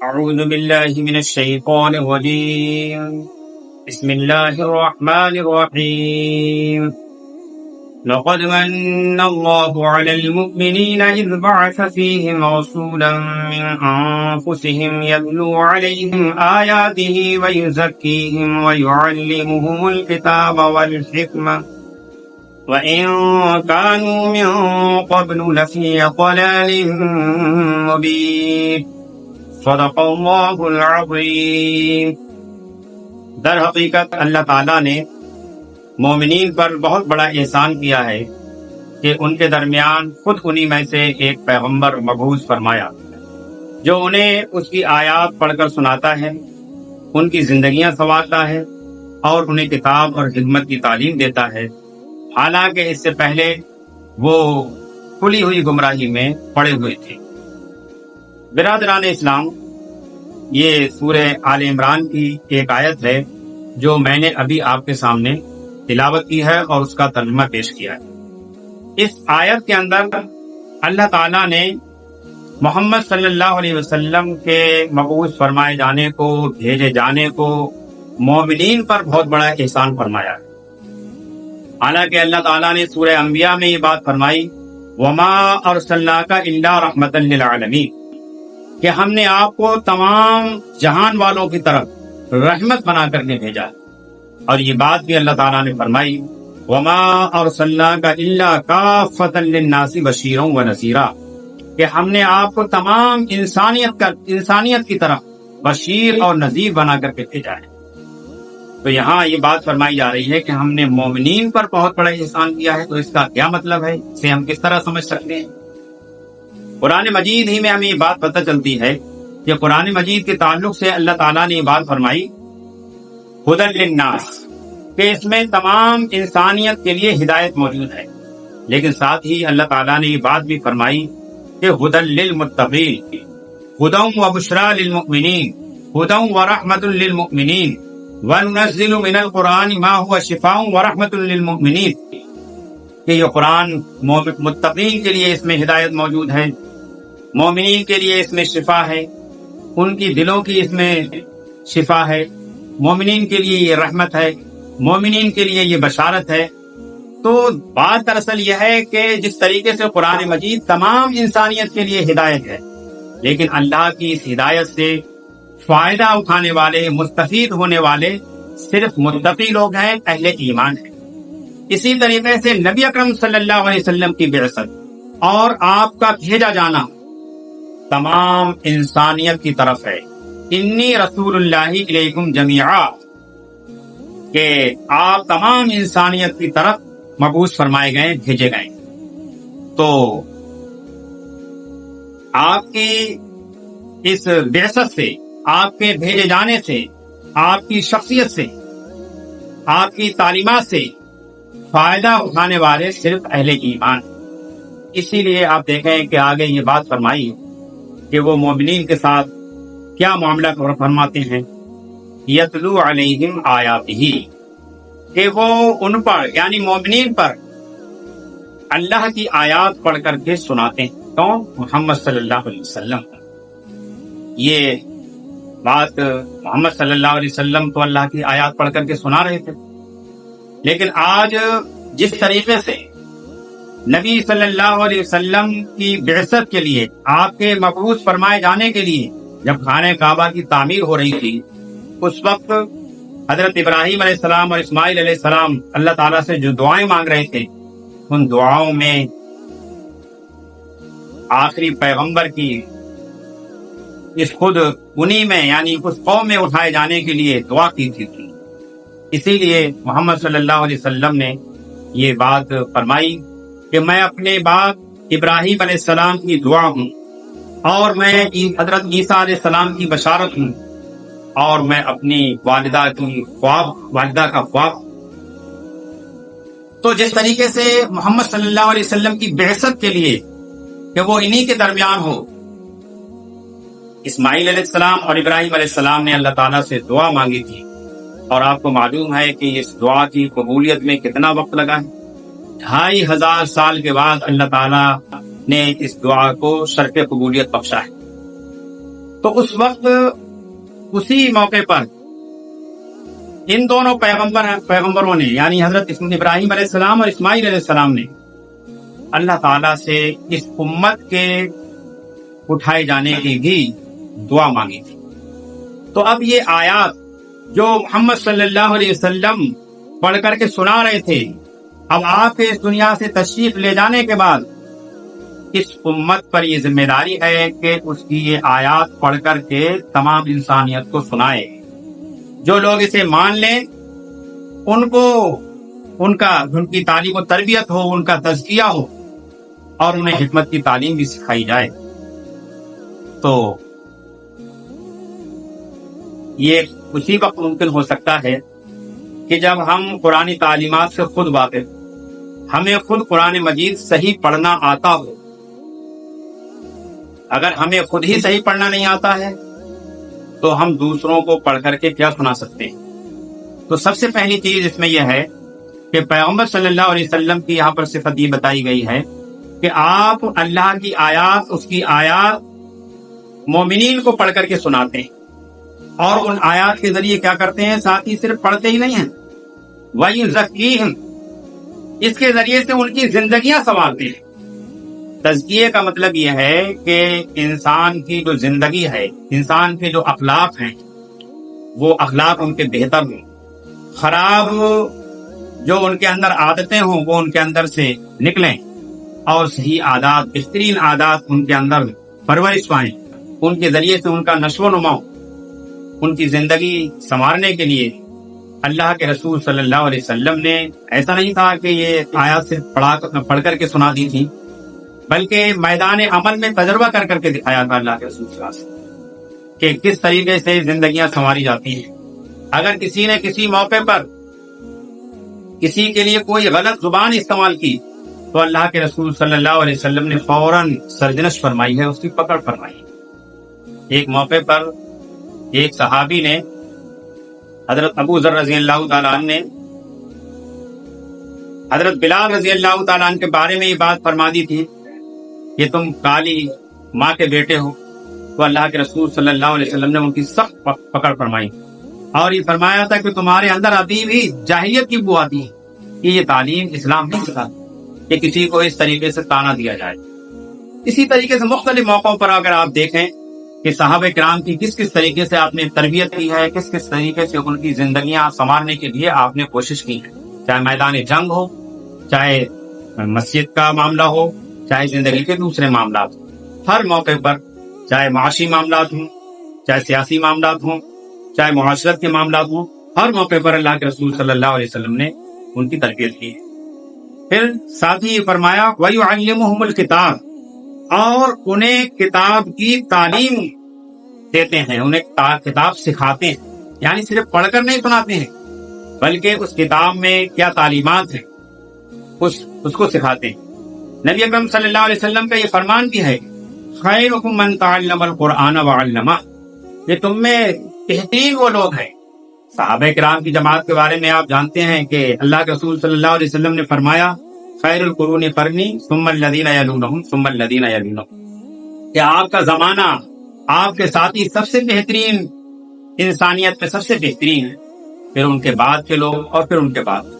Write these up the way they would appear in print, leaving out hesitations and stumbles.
أعوذ بالله من الشيطان الرجيم. بسم الله الرحمن الرحيم. لقد من الله على المؤمنين إذ بعث فيهم رسولا من أنفسهم يتلو عليهم آياته ويزكيهم ويعلمهم الكتاب والحكمة وإن كانوا من قبل لفي ضلال مبين. صدق اللہ العظیم. در حقیقت اللہ تعالیٰ نے مومنین پر بہت بڑا احسان کیا ہے کہ ان کے درمیان خود انہی میں سے ایک پیغمبر مبعوث فرمایا جو انہیں اس کی آیات پڑھ کر سناتا ہے، ان کی زندگیاں سنوارتا ہے اور انہیں کتاب اور حکمت کی تعلیم دیتا ہے، حالانکہ اس سے پہلے وہ کھلی ہوئی گمراہی میں پڑے ہوئے تھے. برادران اسلام، یہ سورہ آل عمران کی ایک آیت ہے جو میں نے ابھی آپ کے سامنے تلاوت کی ہے اور اس کا ترجمہ پیش کیا ہے. اس آیت کے اندر اللہ تعالیٰ نے محمد صلی اللہ علیہ وسلم کے مبعوث فرمائے جانے کو، بھیجے جانے کو مومنین پر بہت بڑا احسان فرمایا. حالانکہ اللہ تعالیٰ نے سورہ انبیاء میں یہ بات فرمائی، وَمَا أَرْسَلْنَاكَ إِلَّا رَحْمَةً لِلْعَالَمِينَ، کہ ہم نے آپ کو تمام جہان والوں کی طرف رحمت بنا کر کے بھیجا. اور یہ بات بھی اللہ تعالیٰ نے فرمائی، وَمَا أَرْسَلْنَاكَ إِلَّا كَافَّةً لِلنَّاسِ بَشِيرًا وَنَذِيرًا، کہ ہم نے آپ کو تمام انسانیت کی طرف بشیر اور نذیر بنا کر کے بھیجا ہے. تو یہاں یہ بات فرمائی جا رہی ہے کہ ہم نے مومنین پر بہت بڑا احسان کیا ہے. تو اس کا کیا مطلب ہے، اسے ہم کس طرح سمجھ سکتے ہیں؟ قرآن مجید ہی میں ہمیں یہ بات پتہ چلتی ہے کہ قرآن مجید کے تعلق سے اللہ تعالیٰ نے یہ بات فرمائی، ہدی للناس، کہ اس میں تمام انسانیت کے لیے ہدایت موجود ہے. لیکن ساتھ ہی اللہ تعالیٰ نے یہ بات بھی فرمائی کہ ہدی للمتقین، ہدی و بشریٰ للمؤمنین، ہدی و رحمۃ للمؤمنین، وَنُنَزِّلُ مِنَ الْقُرْآنِ مَا هُوَ شِفَاءٌ وَرَحْمَةٌ لِلْمُؤْمِنِينَ، کہ یہ قرآن متقین کے لیے اس میں ہدایت موجود ہے، مومنین کے لیے اس میں شفا ہے، ان کی دلوں کی اس میں شفا ہے، مومنین کے لیے یہ رحمت ہے، مومنین کے لیے یہ بشارت ہے. تو بات دراصل یہ ہے کہ جس طریقے سے قرآن مجید تمام انسانیت کے لیے ہدایت ہے، لیکن اللہ کی اس ہدایت سے فائدہ اٹھانے والے، مستفید ہونے والے صرف متقی لوگ ہیں، اہل ایمان ہیں. اسی طریقے سے نبی اکرم صلی اللہ علیہ وسلم کی بعثت اور آپ کا بھیجا جانا تمام انسانیت کی طرف ہے. انی رسول اللہ علیکم جمیعا، کہ آپ تمام انسانیت کی طرف مبعوث فرمائے گئے، بھیجے گئے. تو آپ کی اس بعثت سے، آپ کے بھیجے جانے سے، آپ کی شخصیت سے، آپ کی تعلیمات سے فائدہ اٹھانے والے صرف اہل ایمان. اسی لیے آپ دیکھیں کہ آگے یہ بات فرمائی کہ وہ مومنین کے ساتھ کیا معاملہ فرماتے ہیں، یتلو علیہم آیاتہ، کہ وہ ان پر یعنی مومنین پر اللہ کی آیات پڑھ کر کے سناتے ہیں. کون؟ محمد صلی اللہ علیہ وسلم. یہ بات محمد صلی اللہ علیہ وسلم تو اللہ کی آیات پڑھ کر کے سنا رہے تھے، لیکن آج جس طریقے سے نبی صلی اللہ علیہ وسلم کی بعثت کے لیے، آپ کے مبعوث فرمائے جانے کے لیے جب خانہ کعبہ کی تعمیر ہو رہی تھی، اس وقت حضرت ابراہیم علیہ السلام اور اسماعیل علیہ السلام اللہ تعالیٰ سے جو دعائیں مانگ رہے تھے، ان دعاؤں میں آخری پیغمبر کی اس خود انہی میں یعنی اس قوم میں اٹھائے جانے کے لیے دعا کی تھی. اسی لیے محمد صلی اللہ علیہ وسلم نے یہ بات فرمائی کہ میں اپنے باپ ابراہیم علیہ السلام کی دعا ہوں، اور میں حضرت عیسیٰ علیہ السلام کی بشارت ہوں، اور میں اپنی والدہ کا خواب. تو جس طریقے سے محمد صلی اللہ علیہ وسلم کی بعثت کے لیے کہ وہ انہی کے درمیان ہو، اسماعیل علیہ السلام اور ابراہیم علیہ السلام نے اللہ تعالیٰ سے دعا مانگی تھی، اور آپ کو معلوم ہے کہ اس دعا کی قبولیت میں کتنا وقت لگا ہے؟ 2500 سال کے بعد اللہ تعالیٰ نے اس دعا کو شرف قبولیت بخشا ہے۔ تو اس وقت اسی موقع پر ان دونوں پیغمبروں نے، یعنی حضرت ابراہیم علیہ السلام اور اسماعیل علیہ السلام نے اللہ تعالیٰ سے اس امت کے اٹھائے جانے کی بھی دعا مانگی تھی۔ تو اب یہ آیات جو محمد صلی اللہ علیہ وسلم پڑھ کر کے سنا رہے تھے، اب آپ کے اس دنیا سے تشریف لے جانے کے بعد اس امت پر یہ ذمہ داری ہے کہ اس کی یہ آیات پڑھ کر کے تمام انسانیت کو سنائے۔ جو لوگ اسے مان لیں ان کو ان کی تعلیم و تربیت ہو، ان کا تزکیہ ہو، اور انہیں حکمت کی تعلیم بھی سکھائی جائے۔ تو یہ اسی وقت ممکن ہو سکتا ہے کہ جب ہم قرآنی تعلیمات سے خود واقف، ہمیں خود قرآن مجید صحیح پڑھنا آتا ہو۔ اگر ہمیں خود ہی صحیح پڑھنا نہیں آتا ہے تو ہم دوسروں کو پڑھ کر کے کیا سنا سکتے ہیں؟ تو سب سے پہلی چیز اس میں یہ ہے کہ پیغمبر صلی اللہ علیہ وسلم کی یہاں پر صفت یہ بتائی گئی ہے کہ آپ اللہ کی آیات، اس کی آیات مومنین کو پڑھ کر کے سناتے ہیں، اور ان آیات کے ذریعے کیا کرتے ہیں؟ ساتھ ہی صرف پڑھتے ہی نہیں ہیں، وَيُزَكِّيهِمْ، اس کے ذریعے سے ان کی زندگیاں سنوارتے ہیں۔ تزکیے کا مطلب یہ ہے کہ انسان کی جو زندگی ہے، انسان کے جو اخلاق ہیں، وہ اخلاق ان کے بہتر ہوں، خراب جو ان کے اندر عادتیں ہوں وہ ان کے اندر سے نکلیں، اور صحیح عادات، بہترین عادات ان کے اندر پرورش پائیں۔ ان کے ذریعے سے ان کا نشو و نما، ان کی زندگی سنوارنے کے لیے اللہ کے رسول صلی اللہ علیہ وسلم نے ایسا نہیں تھا کہ یہ آیات صرف پڑھ کر کے سنا دی تھی، بلکہ میدان عمل میں تجربہ کر کر کے دکھایا تھا اللہ کے رسول صلی اللہ علیہ وسلم کہ کس طریقے سے زندگیاں سنواری جاتی ہیں۔ اگر کسی نے کسی موقع پر کسی کے لیے کوئی غلط زبان استعمال کی تو اللہ کے رسول صلی اللہ علیہ وسلم نے فوراً سرزنش فرمائی ہے، اس کی پکڑ فرمائی ہے۔ ایک موقع پر ایک صحابی نے حضرت ابو ذر رضی اللہ تعالیٰ عنہ نے حضرت بلال رضی اللہ تعالیٰ عنہ کے بارے میں یہ بات فرما دی تھی کہ تم کالی ماں کے بیٹے ہو، تو اللہ کے رسول صلی اللہ علیہ وسلم نے ان کی سخت پکڑ فرمائی، اور یہ فرمایا تھا کہ تمہارے اندر ابھی بھی جاہلیت کی بو آتی ہے کہ یہ تعلیم اسلام نہیں سکھاتی کہ کسی کو اس طریقے سے تانا دیا جائے۔ اسی طریقے سے مختلف موقعوں پر اگر آپ دیکھیں کہ صحابہ کرام کی کس کس طریقے سے آپ نے تربیت کی ہے، کس کس طریقے سے ان کی زندگیاں سنوارنے کے لیے آپ نے کوشش کی ہے، چاہے میدان جنگ ہو، چاہے مسجد کا معاملہ ہو، چاہے زندگی کے دوسرے معاملات، ہر موقع پر، چاہے معاشی معاملات ہوں، چاہے سیاسی معاملات ہوں، چاہے معاشرت کے معاملات ہوں، ہر موقع پر اللہ کے رسول صلی اللہ علیہ وسلم نے ان کی تربیت کی ہے۔ پھر ساتھ ہی فرمایا وَيُعَلِّمُهُمُ الْكِتَابَ، اور انہیں کتاب کی تعلیم دیتے ہیں، انہیں کتاب سکھاتے ہیں، یعنی صرف پڑھ کر نہیں سناتے ہیں بلکہ اس کتاب میں کیا تعلیمات ہیں اس کو سکھاتے ہیں۔ نبی اکرم صلی اللہ علیہ وسلم کا یہ فرمان بھی ہے خیرکم من تعلم القرآن وعلمہ، یہ تم میں بہترین وہ لوگ ہیں۔ صحابہ کرام کی جماعت کے بارے میں آپ جانتے ہیں کہ اللہ کے رسول صلی اللہ علیہ وسلم نے فرمایا خیر القرون قرنی ثم الذین یلونہم ثم الذین یلونہم، کہ آپ کا زمانہ، آپ کے ساتھی سب سے بہترین، انسانیت میں سب سے بہترین ہے، پھر ان کے بعد کے لوگ، اور پھر ان کے بعد،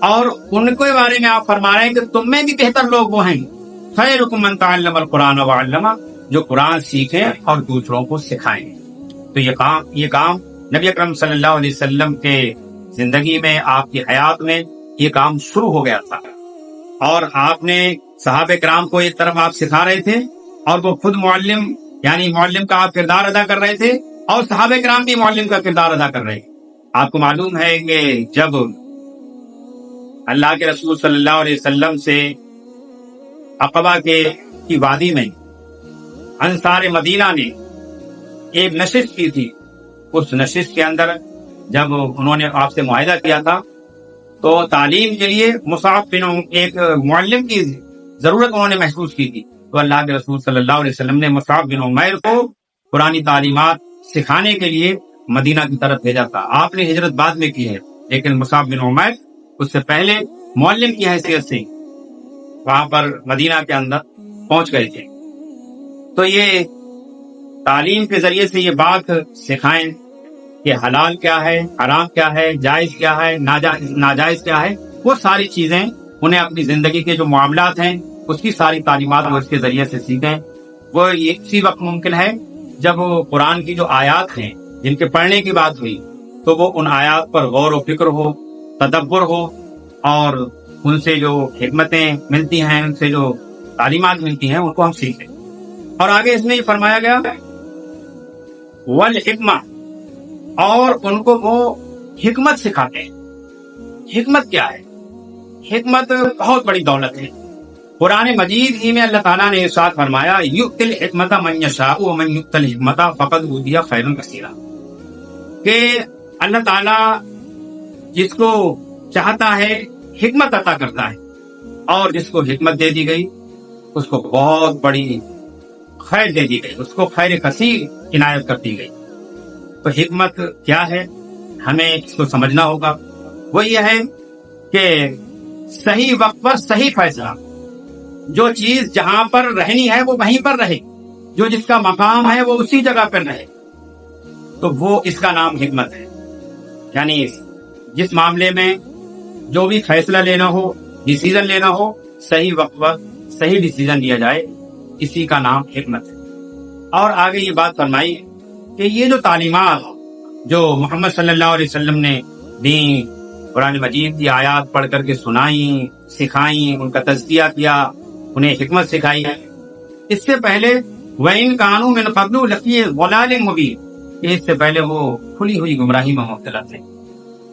اور ان کے بارے میں آپ فرما رہے ہیں کہ تم میں بھی بہتر لوگ وہ ہیں خیرکم من تعلم القرآن وعلمہ، جو قرآن سیکھیں اور دوسروں کو سکھائیں۔ تو یہ کام نبی اکرم صلی اللہ علیہ وسلم کے زندگی میں، آپ کی حیات میں یہ کام شروع ہو گیا تھا، اور آپ نے صحابہ کرام کو ایک طرف آپ سکھا رہے تھے، اور وہ خود معلم، یعنی معلم کا آپ کردار ادا کر رہے تھے، اور صحابہ کرام بھی معلم کا کردار ادا کر رہے ہیں۔ آپ کو معلوم ہے کہ جب اللہ کے رسول صلی اللہ علیہ وسلم سے عقبہ کی وادی میں انصار مدینہ نے ایک نشست کی تھی، اس نشست کے اندر جب انہوں نے آپ سے معاہدہ کیا تھا تو تعلیم کے لیے مصعب بن ایک معلم کی ضرورت انہوں نے محسوس کی تھی، تو اللہ کے رسول صلی اللہ علیہ وسلم نے مصعب بن عمیر کو پرانی تعلیمات سکھانے کے لیے مدینہ کی طرف بھیجا تھا. آپ نے ہجرت بعد میں کی ہے، لیکن مصعب بن عمیر اس سے پہلے معلم کی حیثیت سے وہاں پر مدینہ کے اندر پہنچ گئے تھے. تو یہ تعلیم کے ذریعے سے یہ بات سکھائیں کہ حلال کیا ہے، حرام کیا ہے، جائز کیا ہے، ناجائز کیا ہے. وہ ساری چیزیں انہیں اپنی زندگی کے جو معاملات ہیں اس کی ساری تعلیمات وہ اس کے ذریعے سے سیکھیں. وہ اسی وقت ممکن ہے جب وہ قرآن کی جو آیات ہیں جن کے پڑھنے کی بات ہوئی تو وہ ان آیات پر غور و فکر ہو، تدبر ہو، اور ان سے جو حکمتیں ملتی ہیں، ان سے جو تعلیمات ملتی ہیں ان کو ہم سیکھیں. اور آگے اس میں یہ فرمایا گیا والحکمہ، اور ان کو وہ حکمت سکھاتے ہیں. حکمت کیا ہے؟ حکمت بہت بڑی دولت ہے. قرآن مجید ہی میں اللہ تعالیٰ نے ارشاد فرمایا یؤتی الحکمت من یشاء ومن یؤت الحکمت فقد اوتی خیرا کثیرا، کہ اللہ تعالیٰ جس کو چاہتا ہے حکمت عطا کرتا ہے، اور جس کو حکمت دے دی گئی اس کو بہت بڑی خیر دے دی گئی، اس کو خیر کثیر عنایت کر دی گئی. تو حکمت کیا ہے ہمیں اس کو سمجھنا ہوگا. وہ یہ ہے کہ صحیح وقت پر صحیح فیصلہ، جو چیز جہاں پر رہنی ہے وہ وہیں پر رہے، جو جس کا مقام ہے وہ اسی جگہ پر رہے، تو وہ اس کا نام حکمت ہے. یعنی جس معاملے میں جو بھی فیصلہ لینا ہو، ڈیسیزن لینا ہو، صحیح وقت پر صحیح ڈیسیزن لیا جائے، اسی کا نام حکمت ہے. اور آگے یہ بات فرمائی کہ یہ جو تعلیمات جو محمد صلی اللہ علیہ وسلم نے دین، قرآن مجید کی آیات پڑھ کر کے سنائیں، سکھائیں، ان کا تزکیہ کیا، انہیں حکمت سکھائی، اس سے پہلے وَإِن كَانُوا مِن قَبْلُ لَفِي ضَلَالٍ مُبِينٍ، کہ اس سے پہلے وہ کھلی ہوئی گمراہی میں مبتلا تھے.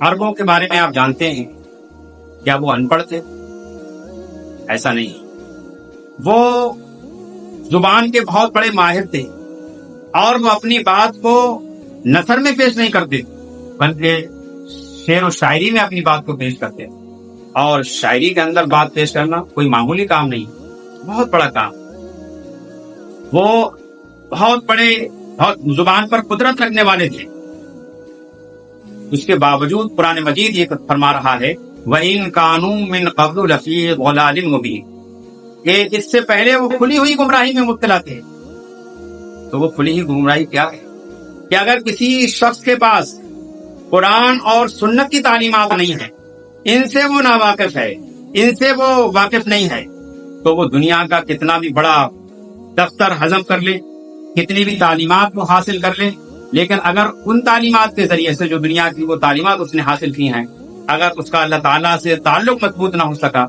عربوں کے بارے میں آپ جانتے ہیں، کیا وہ ان پڑھ تھے؟ ایسا نہیں. وہ زبان کے بہت بڑے ماہر تھے، اور وہ اپنی بات کو نثر میں پیش نہیں کرتے بلکہ شعر و شاعری میں اپنی بات کو پیش کرتے. اور شاعری کے اندر بات پیش کرنا کوئی معمولی کام نہیں، بہت بڑا کام. وہ بہت زبان پر قدرت رکھنے والے تھے. اس کے باوجود قرآن مجید یہ فرما رہا ہے وَإِن كَانُوا مِن قَبْلُ لَفِي ضَلَالٍ مُبِينٍ، کہ اس سے پہلے وہ کھلی ہوئی گمراہی میں مبتلا تھے. تو وہ کھلی ہوئی گمراہی کیا ہے؟ کہ اگر کسی شخص کے پاس قرآن اور سنت کی تعلیمات نہیں ہے، ان سے وہ ناواقف ہے، ان سے وہ واقف نہیں ہے، تو وہ دنیا کا کتنا بھی بڑا دفتر ہضم کر لے، کتنی بھی تعلیمات وہ حاصل کر لے، لیکن اگر ان تعلیمات کے ذریعے سے جو دنیا کی وہ تعلیمات اس نے حاصل کی ہیں، اگر اس کا اللہ تعالیٰ سے تعلق مضبوط نہ ہو سکا،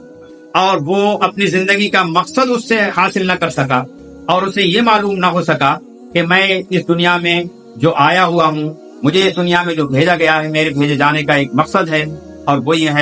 اور وہ اپنی زندگی کا مقصد اس سے حاصل نہ کر سکا، اور اسے یہ معلوم نہ ہو سکا کہ میں اس دنیا میں جو آیا ہوا ہوں، مجھے اس دنیا میں جو بھیجا گیا ہے، میرے بھیجے جانے کا ایک مقصد ہے، اور وہ یہ ہے